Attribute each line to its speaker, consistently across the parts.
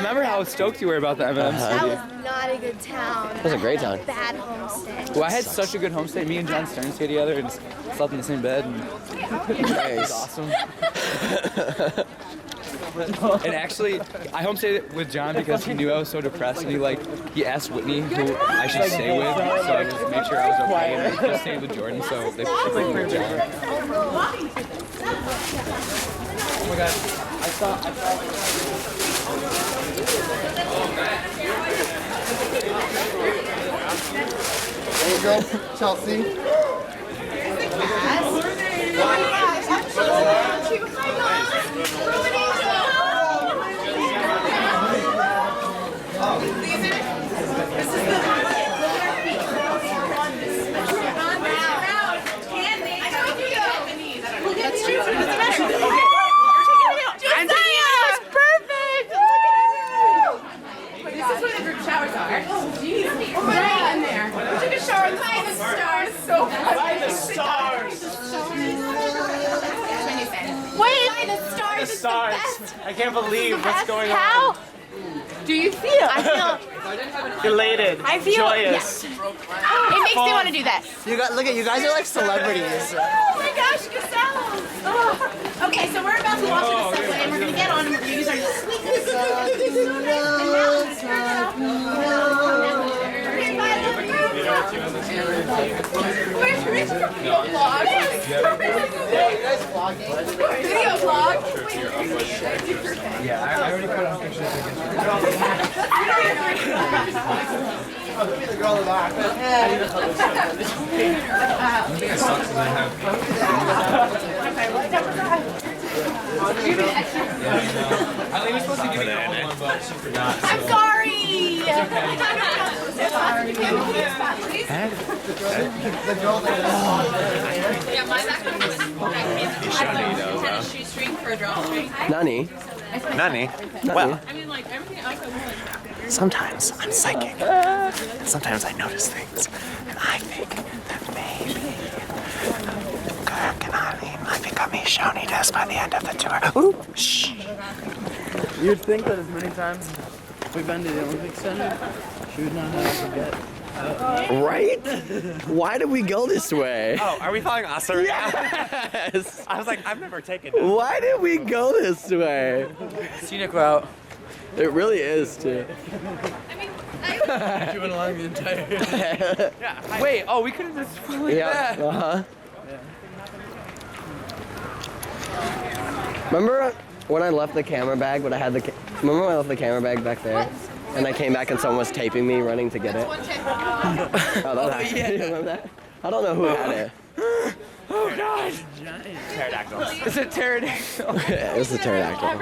Speaker 1: remember how stoked you were about the M&M's.
Speaker 2: That was not a good town.
Speaker 3: That was a great town.
Speaker 2: Bad homestay.
Speaker 1: Well, I had such a good homestay. Me and John Stern stayed together and slept in the same bed. And it was awesome. And actually, I homestayed with John because he knew I was so depressed, and he asked Whitney who I should stay with, so I just made sure I was okay. And I just stayed with Jordan, so they put me with John. Oh my God! I saw.
Speaker 4: There you go, Chelsea.
Speaker 5: I can't believe what's going on.
Speaker 6: How do you feel?
Speaker 5: I feel elated.
Speaker 6: I feel
Speaker 5: joyous.
Speaker 6: Yeah. It makes me want to do that.
Speaker 4: Look at you guys are like celebrities.
Speaker 6: Oh my gosh, Giselle! Oh. Okay, so we're about to walk to the subway and we're gonna get on and we're gonna use our sneakers. Where's Richard? Vlog. Video vlog.
Speaker 1: Yeah, I already put on pictures.
Speaker 4: I'll be the girl in the back.
Speaker 1: I think it sucks because I have. I think we're supposed to give it one, but she forgot.
Speaker 6: I'm sorry.
Speaker 4: The girl that
Speaker 7: Yeah, mine's actually tennis shoestring for a drawstring.
Speaker 3: Nani?
Speaker 5: Nani?
Speaker 3: Well,
Speaker 7: I mean, like everything else I want.
Speaker 5: Sometimes I'm psychic. Sometimes I notice things, and I think that maybe Kirk and Eileen might become Shonitas by the end of the tour. Ooh, shh.
Speaker 8: You'd think that as many times we've been to the Olympic Center, she would not have to forget.
Speaker 3: right? Why did we go this way?
Speaker 5: Oh, are we following us right now?
Speaker 3: Yes.
Speaker 5: I was like, I've never taken that.
Speaker 3: Why did we go this way?
Speaker 1: Scenic route.
Speaker 3: It really is, too.
Speaker 8: She went along the entire.
Speaker 1: Wait, oh, we could have just like
Speaker 3: Yeah.
Speaker 1: that.
Speaker 3: Remember when I left the camera bag, when I had the remember when I left the camera bag back there? And I came back and someone was taping me running to get it? Oh, that yeah. You remember that? I don't know who had it.
Speaker 1: Oh God!
Speaker 5: Pterodactyl.
Speaker 1: Is it pterodactyl?
Speaker 3: Yeah, it was a pterodactyl.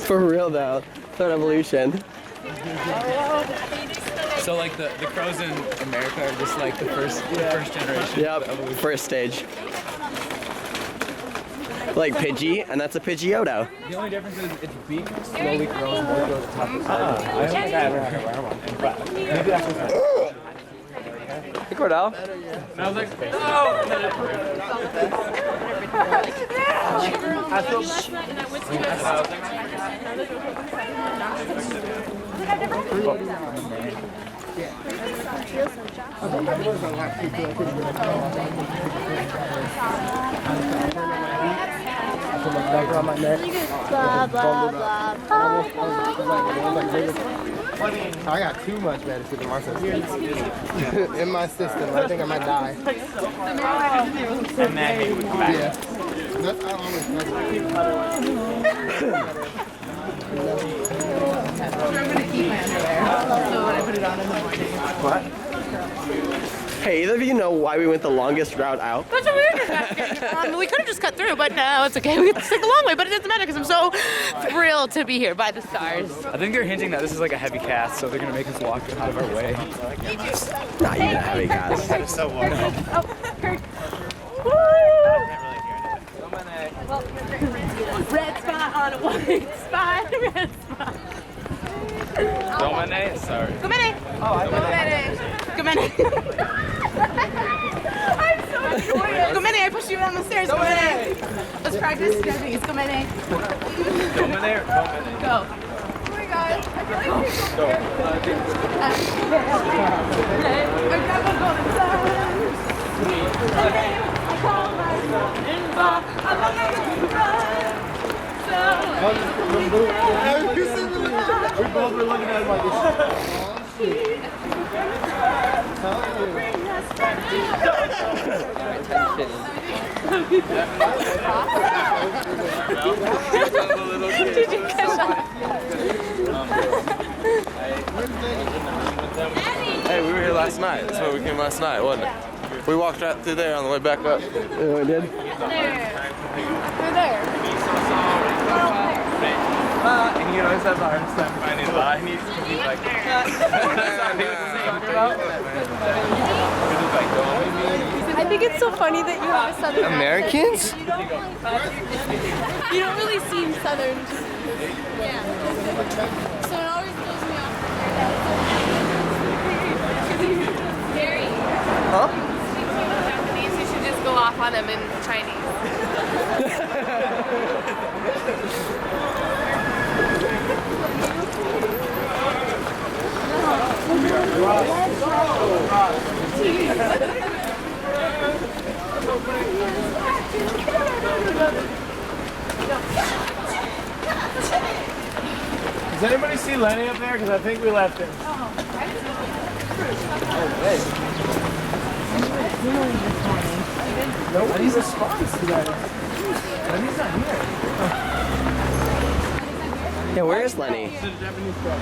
Speaker 3: For real though. Third evolution.
Speaker 1: So like the crows in America are just like the first generation.
Speaker 3: Yep, first stage. Like Pidgey, and that's a Pidgeotto.
Speaker 1: The only difference is its beak slowly grows more to the top of its head.
Speaker 5: I don't think I ever had to wear one. Maybe that's what
Speaker 1: Hey Cordell. And I was like, no!
Speaker 2: Blah, blah, blah, blah.
Speaker 4: I got too much medicine in my system. In my system, I think I might die.
Speaker 5: And then maybe we come back.
Speaker 4: Yeah. That's how I always
Speaker 6: I'm gonna keep my underwear. So when I put it on in the morning.
Speaker 3: What? Hey, either of you know why we went the longest route out?
Speaker 6: That's what we were just asking. We could have just cut through, but no, it's okay. We have to take the long way, but it doesn't matter because I'm so thrilled to be here by the stars.
Speaker 1: I think they're hinting that this is like a heavy cast, so they're gonna make us walk out of our way.
Speaker 3: Not even a heavy cast.
Speaker 5: It's so warm.
Speaker 6: Oh, Kurt. Red spot on a white spot. Red spot.
Speaker 5: Domine? Sorry.
Speaker 6: Come in. Oh, I Come in. I'm so joyous. Go Lenny, I pushed you down the stairs. Go Lenny. Let's practice stepping. Go Lenny.
Speaker 8: Go Lenny.
Speaker 6: Go. Oh my god. I feel like I'm scared. I'm gonna go to I call myself in bar. I'm not
Speaker 4: We both were looking at him like
Speaker 9: Hey, we were here last night. That's why we came last night, wasn't it? We walked right through there on the way back up.
Speaker 3: Oh, I did?
Speaker 2: They're there.
Speaker 8: And you always have the hardest time finding lines. He's like,
Speaker 2: I think it's so funny that you have a southern
Speaker 3: Americans?
Speaker 2: You don't really seem southern. Yeah. So it always throws me off. Very.
Speaker 3: Huh?
Speaker 2: Japanese, you should just go off on them in Chinese.
Speaker 4: Does anybody see Lenny up there? Because I think we left him. Nobody's responds to that. Lenny's not here.
Speaker 3: Yeah, where is Lenny?
Speaker 8: it's a Japanese truck.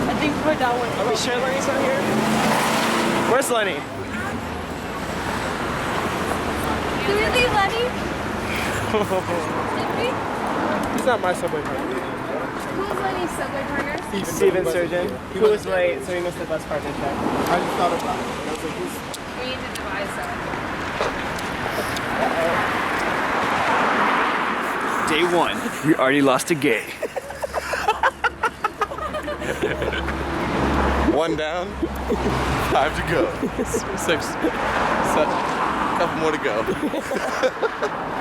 Speaker 6: I think we're down one.
Speaker 4: Are we sure Lenny's not here? Where's Lenny?
Speaker 2: Did we leave Lenny? Did we?
Speaker 4: He's not my subway partner.
Speaker 2: Who's Lenny's subway partner?
Speaker 4: Steven Surgeon. He was late, so he missed the bus part this time. I just thought about it. I was like,
Speaker 2: We need to devise that.
Speaker 8: Day 1, we already lost a gay.
Speaker 9: One down, 5 to go. 6, 7, couple more to go.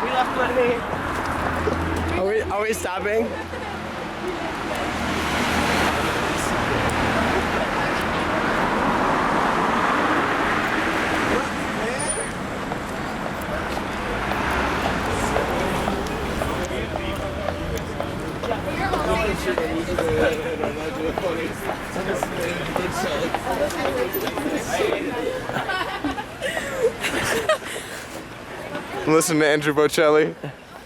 Speaker 4: we left Lenny.
Speaker 3: Are we stopping?
Speaker 9: I'm listening to Andrew Bocelli.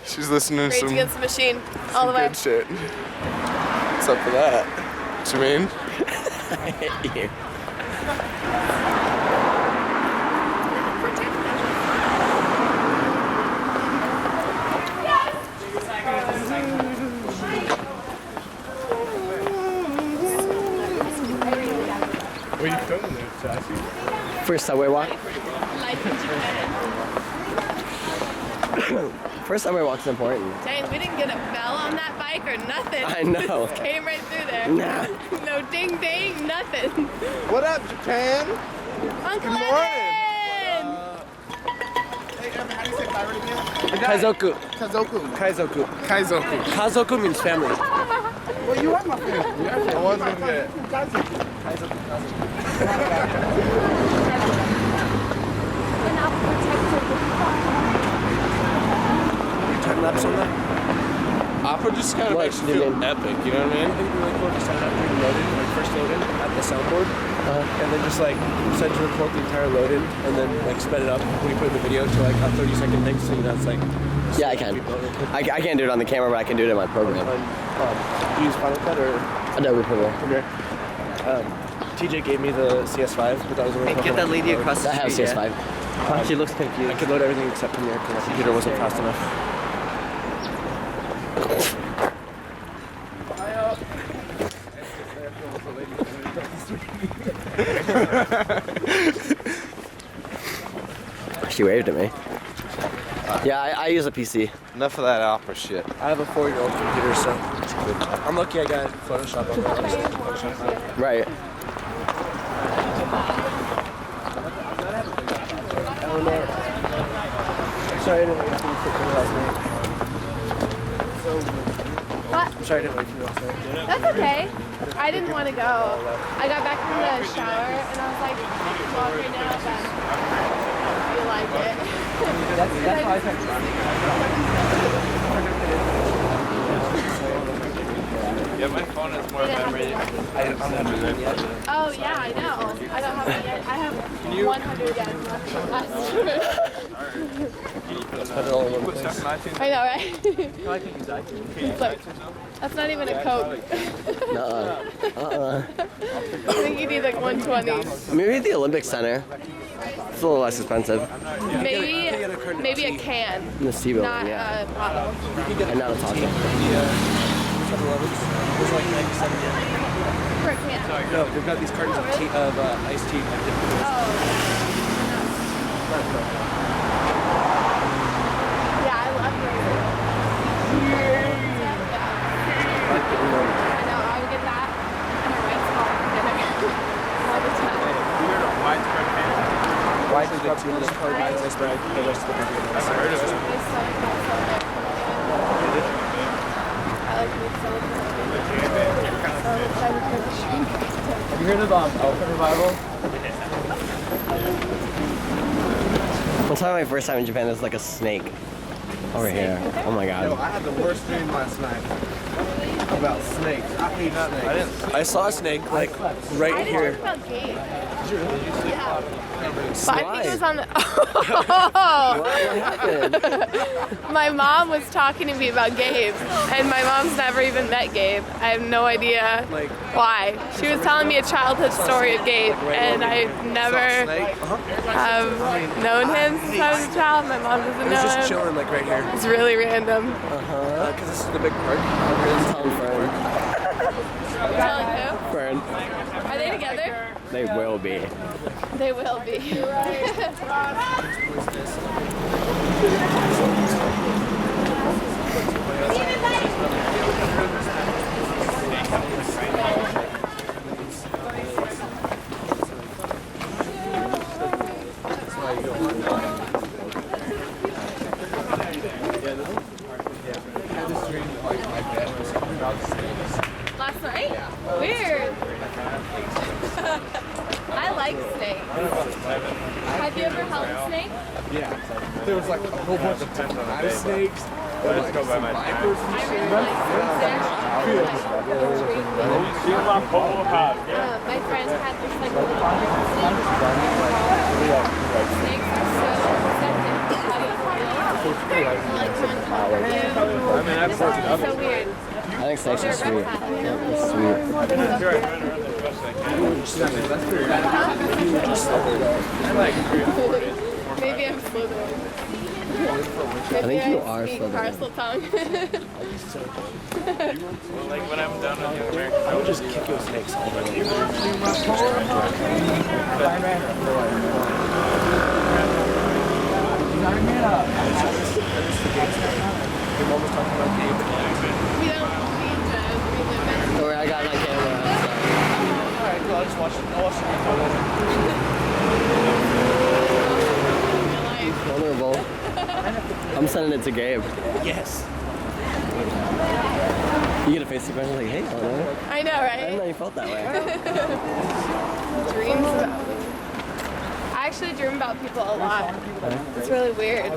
Speaker 9: She's listening to
Speaker 2: Rage
Speaker 9: some
Speaker 2: Against the Machine. All the way.
Speaker 9: good shit. What's up for that? What you mean?
Speaker 3: I hate you.
Speaker 4: Where are you filming there, Sassy?
Speaker 3: First subway walk?
Speaker 2: Life in Japan.
Speaker 3: First subway walk's important.
Speaker 2: Dang, we didn't get a bell on that bike or nothing.
Speaker 3: I know.
Speaker 2: Just came right through there.
Speaker 3: Nah.
Speaker 2: No ding ding, nothing.
Speaker 4: What up, Japan?
Speaker 2: Uncle
Speaker 4: Good
Speaker 2: Evan!
Speaker 4: Hey, Evan, how do you say bye right again?
Speaker 3: Kaizoku.
Speaker 4: Kazoku.
Speaker 3: Kaizoku.
Speaker 4: Kaizoku.
Speaker 3: Kazoku means family.
Speaker 4: Well, you are my family. I was going to get
Speaker 3: Time lapse on that?
Speaker 9: Opera just kind of
Speaker 3: What
Speaker 9: makes
Speaker 3: do
Speaker 9: you
Speaker 3: you
Speaker 9: feel
Speaker 3: mean?
Speaker 9: epic, you know what I mean?
Speaker 8: I think really cool just sign up during load-in, like first load-in at the soundboard, and then just like send to record the entire load-in, and then like sped it up when you put in the video to like a 30-second thing, so you know it's like.
Speaker 3: Yeah, I can. I can't do it on the camera, but I can do it in my program.
Speaker 8: You use Final Cut or
Speaker 3: Adobe Premiere.
Speaker 8: Premiere? TJ gave me the CS5, but that was only.
Speaker 3: Get that lady across the street. I have CS5. She looks
Speaker 8: I
Speaker 3: confused.
Speaker 8: could load everything except Premiere because my computer wasn't fast enough.
Speaker 3: She waved at me. Yeah, I use a PC.
Speaker 9: Enough of that opera shit.
Speaker 8: I have a 4-year-old computer, so I'm lucky I got Photoshop on that.
Speaker 3: Right.
Speaker 8: Sorry I didn't wait for you last night.
Speaker 2: What?
Speaker 8: I'm sorry I didn't wait for you last night.
Speaker 2: That's okay. I didn't want to go. I got back from the shower and I was like, I can walk right now, then I feel like it.
Speaker 1: That's how I think.
Speaker 9: Yeah, my phone has more memory. I don't have it.
Speaker 2: Oh yeah, I know. I don't have it yet. I have 100 again left from last year. I know, right? It's like, that's not even a Coke. I think you need like 120.
Speaker 3: Maybe the Olympic Center. It's a little less expensive.
Speaker 2: Maybe a can,
Speaker 3: In the Sea
Speaker 2: not
Speaker 3: Building, yeah.
Speaker 2: a bottle.
Speaker 3: And not a taco.
Speaker 8: There's like 97 yen.
Speaker 2: For a can.
Speaker 8: No, they've got these cartons
Speaker 2: Oh, really?
Speaker 8: of iced tea. Like different
Speaker 2: Oh. Yeah, I love burgers. I know, I would get that and a rice ball for dinner all the time.
Speaker 8: Why did the two most part of this bread the rest of the burger?
Speaker 9: I've heard of it.
Speaker 2: It's so I like meat so much. So excited for the shrink.
Speaker 1: Have you heard of Elephant Revival?
Speaker 3: One time, my first time in Japan, there's like a snake over here. Oh my
Speaker 4: Yo,
Speaker 3: god.
Speaker 4: I had the worst dream last night about snakes. I hate snakes.
Speaker 8: I saw a snake like
Speaker 2: I
Speaker 8: right
Speaker 2: didn't
Speaker 8: here.
Speaker 2: talk about Gabe. Yeah. But I think it was on the. My mom was talking to me about Gabe, and my mom's never even met Gabe. I have no idea why. She was telling me a childhood story of Gabe, and I never have known him since I was a child. My mom doesn't
Speaker 8: It was
Speaker 2: know
Speaker 8: just
Speaker 2: him.
Speaker 8: chilling like right here.
Speaker 2: It's really random.
Speaker 8: Because this is the big park.
Speaker 3: Telling Fern.
Speaker 2: Telling who?
Speaker 3: Fern.
Speaker 2: Are they together?
Speaker 3: They will be.
Speaker 2: They will be. Last night? Weird. I like snakes. Have you ever held a snake?
Speaker 4: Yeah. There was like a whole bunch of different snakes. There was like
Speaker 9: go by my
Speaker 4: some
Speaker 9: time.
Speaker 4: vipers and
Speaker 2: I
Speaker 4: shit.
Speaker 2: really like snakes. My friend had this like little snake. Snakes are so receptive to how you feel. Like one color.
Speaker 9: I mean, I've worked it up.
Speaker 2: So weird.
Speaker 3: I think snakes are sweet. They're sweet.
Speaker 2: Maybe I'm Slytherin.
Speaker 3: I think you are
Speaker 2: speak
Speaker 3: Slytherin.
Speaker 2: parcel tongue.
Speaker 9: Like when I'm done with the American,
Speaker 8: I would just kick those snakes all day. Your mom was talking about Gabe.
Speaker 2: We don't need to relive it.
Speaker 3: Don't worry, I got it on camera.
Speaker 8: Alright, cool. I'll just watch it. I'll watch it.
Speaker 2: Real life.
Speaker 3: Vulnerable. I'm sending it to Gabe.
Speaker 8: Yes.
Speaker 3: You get a face expression like, hey, Eleanor.
Speaker 2: I know,
Speaker 3: I didn't know
Speaker 2: right?
Speaker 3: you felt that way.
Speaker 2: Dreams about. I actually dream about people a lot. It's really weird.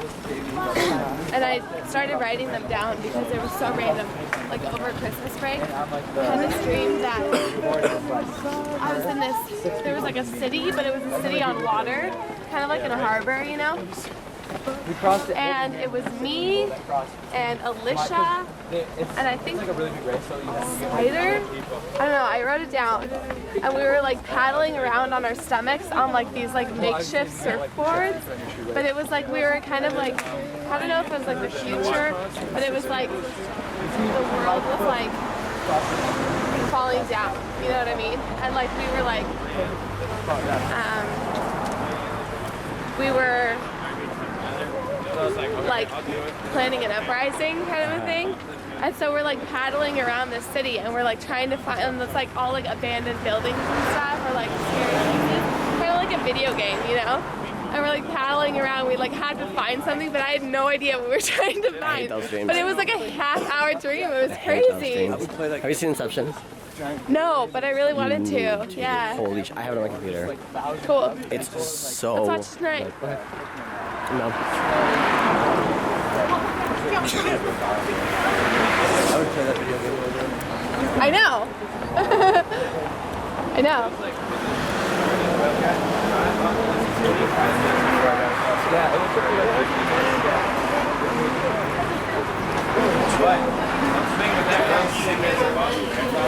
Speaker 2: And I started writing them down because they were so random. Like over Christmas break, I had this dream that I was in this, there was like a city, but it was a city on water, kind of like in a harbor, you know? And it was me and Alicia and I think Spider. I don't know, I wrote it down. And we were like paddling around on our stomachs on like these like makeshift surfboards. But it was like we were kind of like, I don't know if it was like the future, but it was like the world was like falling down, you know what I mean? And like we were like planning an uprising kind of a thing. And so we're like paddling around this city and we're like trying to find, and it's like all like abandoned buildings and stuff or like scary places. Kind of like a video game, you know? and we're like paddling around. We like had to find something, but I had no idea what we were trying to find.
Speaker 3: those dreams.
Speaker 2: But it was like a half-hour dream. It was
Speaker 3: I hate those
Speaker 2: crazy.
Speaker 3: dreams. Have you seen Inception?
Speaker 2: No, but I really wanted to. Yeah.
Speaker 3: Holy shit, I have it on my computer.
Speaker 2: Cool.
Speaker 3: It's so
Speaker 2: Let's watch tonight.
Speaker 3: No.
Speaker 8: I would play that video game over.
Speaker 2: I know. I know.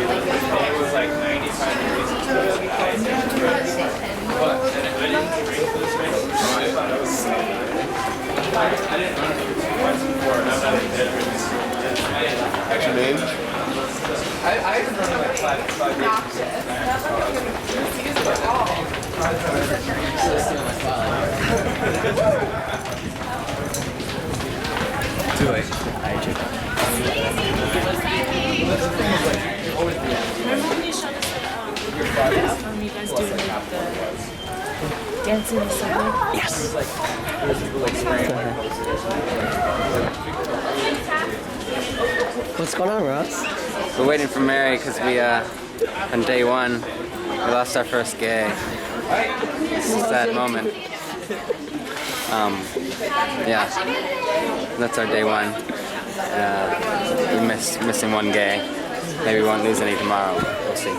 Speaker 1: It was like 95 degrees. But I didn't drink this many. I thought it was I didn't run it once before, and I'm not even dead drinking.
Speaker 9: What's your name?
Speaker 1: I haven't run it like 5 years. Too late.
Speaker 7: You guys doing like the dancing in the subway?
Speaker 3: Yes. What's going on, Ross?
Speaker 10: We're waiting for Mary because we, on day one, we lost our first gay. It's a sad moment. Yeah, that's our day one. We're missing one gay. Maybe we won't lose any tomorrow. We'll see.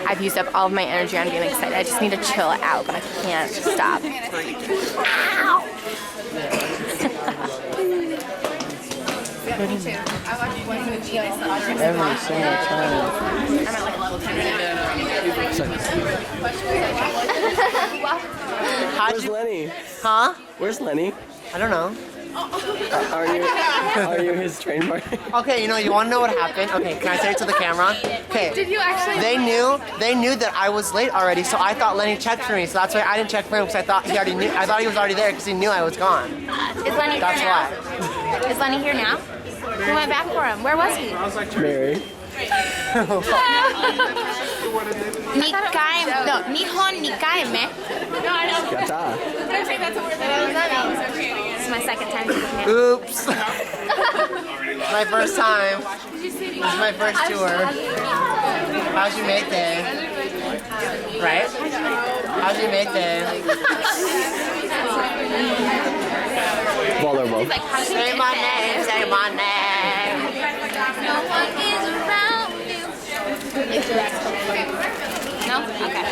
Speaker 11: I've used up all of my energy on being excited. I just need to chill out, but I can't stop. Ow!
Speaker 4: Every single time.
Speaker 11: I'm at like level 10.
Speaker 3: Where's Lenny?
Speaker 11: Huh?
Speaker 3: Where's Lenny?
Speaker 11: I don't know.
Speaker 3: Are you his train partner?
Speaker 11: Okay, you want to know what happened? Okay, can I say it to the camera? Okay.
Speaker 2: Did you actually?
Speaker 11: They knew that I was late already, so I thought Lenny checked for me. So that's why I didn't check for him because I thought he already knew. I thought he was already there because he knew I was gone.
Speaker 12: Is Lenny
Speaker 11: That's
Speaker 12: here now?
Speaker 11: why.
Speaker 12: Is Lenny here now? We went back for him. Where was he?
Speaker 3: Mary.
Speaker 12: Nihon Nikaime.
Speaker 2: No, I know.
Speaker 3: Gata.
Speaker 2: I think that's a word that
Speaker 12: This is my second time.
Speaker 11: Oops. My first time. This is my first tour. How's your mate day? Right? How's your mate day?
Speaker 3: Vulnerable.
Speaker 11: Say my name, say my name.
Speaker 12: No one is around you. No? Okay.